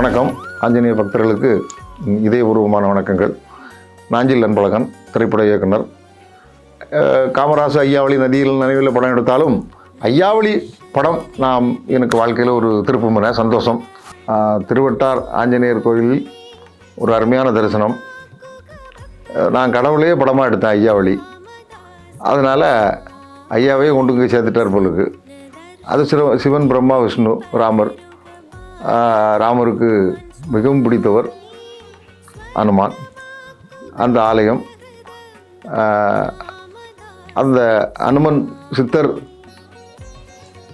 வணக்கம். ஆஞ்சநேய பக்தர்களுக்கு இதயபூர்வமான வணக்கங்கள். நாஞ்சில் அன்பழகன், திரைப்பட இயக்குனர். காமராசு ஐயாவளி நதியில் நினைவில் படம் எடுத்தாலும் ஐயாவளி படம் எனக்கு வாழ்க்கையில் ஒரு திருப்புமுனை, சந்தோஷம். திருவட்டார் ஆஞ்சநேயர் கோயிலில் ஒரு அருமையான தரிசனம். நான் கடவுளையே படமாக எடுத்தேன் ஐயாவளி. அதனால் ஐயாவே கொண்டு போய் சேர்த்துட்டார் போலுக்கு. அது சிவன், பிரம்மா, விஷ்ணு, ராமர். ராமருக்கு மிகவும் பிடித்தவர் அனுமான். அந்த ஆலயம், அந்த அனுமன் சித்தர்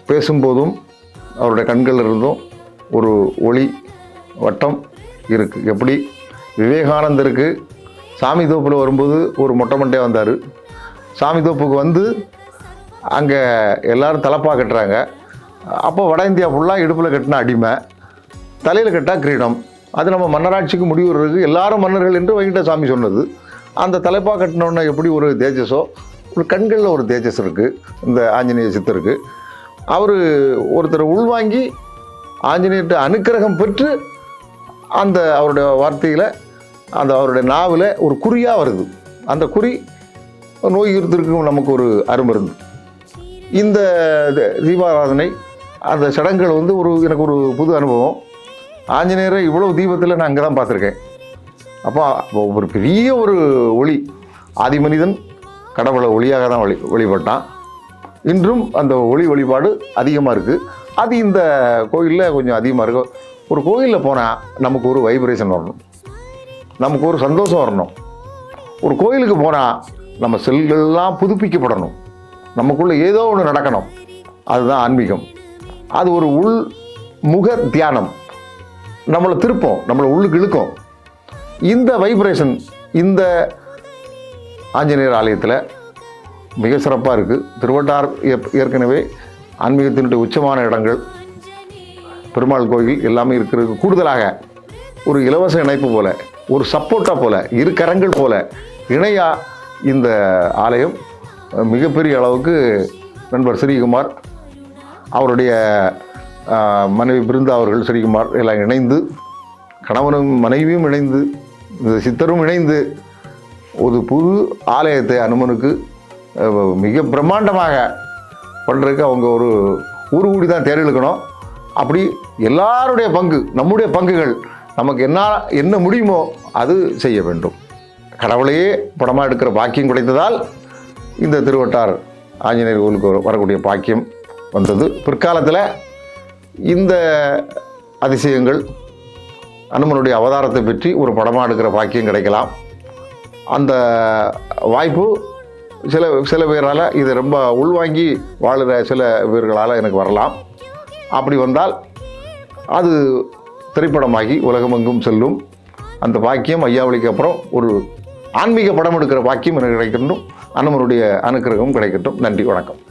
பேசும்போதும் அவருடைய கண்கள் இருந்தும் ஒரு ஒளி வட்டம் இருக்குது. எப்படி விவேகானந்தருக்கு சாமி தோப்பில் வரும்போது ஒரு மொட்டை மண்டையாக வந்தார். சாமி தோப்புக்கு வந்து அங்கே எல்லோரும் தலப்பாக கட்டுறாங்க. அப்போ வட இந்தியா ஃபுல்லாக இடுப்பில் கட்டின அடிமை, தலையில் கட்டால் கிரீடம். அது நம்ம மன்னராட்சிக்கு முடிவுறதுக்கு எல்லாரும் மன்னர்கள் என்று வைகிட்ட சாமி சொன்னது. அந்த தலைப்பாக கட்டினோன்னா எப்படி ஒரு தேஜஸோ, ஒரு கண்களில் ஒரு தேஜஸ் இருக்குது இந்த ஆஞ்சநேய சித்தருக்கு. அவர் ஒருத்தர் உள்வாங்கி ஆஞ்சநேயர்கிட்ட அனுக்கிரகம் பெற்று அந்த அவருடைய வார்த்தையில், அந்த அவருடைய நாவில் ஒரு குறியாக வருது. அந்த குறி நோய் இருந்திருக்கும் நமக்கு ஒரு அருமருந்து. இந்த தீபாராதனை, அந்த சடங்குகள் வந்து எனக்கு ஒரு புது அனுபவம். ஆஞ்சநேயரை இவ்வளவு தீபத்தில் நான் அங்கே தான் பார்த்துருக்கேன். அப்போ ஒரு பெரிய ஒரு ஒளி. ஆதி மனிதன் கடவுளை ஒளியாக தான் வழிபட்டான். இன்றும் அந்த ஒளி வழிபாடு அதிகமாக இருக்குது. அது இந்த கோயிலில் கொஞ்சம் அதிகமாக இருக்குது. ஒரு கோயிலில் போனால் நமக்கு ஒரு வைப்ரேஷன் வரணும், நமக்கு ஒரு சந்தோஷம் வரணும். ஒரு கோயிலுக்கு போனால் நம்ம செல்கள்லாம் புதுப்பிக்கப்படணும், நமக்குள்ளே ஏதோ ஒன்று நடக்கணும். அதுதான் ஆன்மீகம். அது ஒரு உள்முக தியானம். நம்மளை திருப்போம், நம்மளை உள்ளுக்கு இழுக்கும். இந்த வைப்ரேஷன் இந்த ஆஞ்சநேயர் ஆலயத்தில் மிக சிறப்பாக இருக்குது. திருவட்டார் ஏற்கனவே ஆன்மீகத்தினுடைய உச்சமான இடங்கள், பெருமாள் கோயில் எல்லாமே இருக்கிறது. கூடுதலாக ஒரு இலவச இணைப்பு போல, ஒரு சப்போர்ட்டாக போல, இரு கரங்கள் போல இணையாக இந்த ஆலயம் மிகப்பெரிய அளவுக்கு நண்பர் ஸ்ரீகுமார், அவருடைய மனைவி பிருந்தா அவர்கள், ஸ்ரீகுமார் எல்லாம் இணைந்து, கணவனும் மனைவியும் இணைந்து, இந்த சித்தரும் இணைந்து ஒரு புது ஆலயத்தை அனுமனுக்கு மிக பிரம்மாண்டமாக பண்ணுறதுக்கு அவங்க ஒரு ஊர் கூடி தான் தேர் இழுக்கணும். அப்படி எல்லாருடைய பங்கு, நம்முடைய பங்குகள், நமக்கு என்ன முடியுமோ அது செய்ய வேண்டும். கடவுளையே படமாக எடுக்கிற பாக்கியம் கிடைத்ததால் இந்த திருவட்டார் ஆஞ்சநேயர் கோவிலுக்கு வரக்கூடிய பாக்கியம் வந்தது. பிற்காலத்தில் இந்த அதிசயங்கள், அனுமனுடைய அவதாரத்தை பற்றி ஒரு படமாக எடுக்கிற பாக்கியம் கிடைக்கலாம். அந்த வாய்ப்பு சில பேரால், இது ரொம்ப உள்வாங்கி வாழுகிற சில பேர்களால் எனக்கு வரலாம். அப்படி வந்தால் அது திரைப்படமாகி உலகமெங்கும் செல்லும். அந்த பாக்கியம் ஐயாவளிக்கு அப்புறம் ஒரு ஆன்மீக படம் எடுக்கிற பாக்கியம் எனக்கு கிடைக்கட்டும். அனுமனுடைய அனுக்கிரகம் கிடைக்கட்டும். நன்றி, வணக்கம்.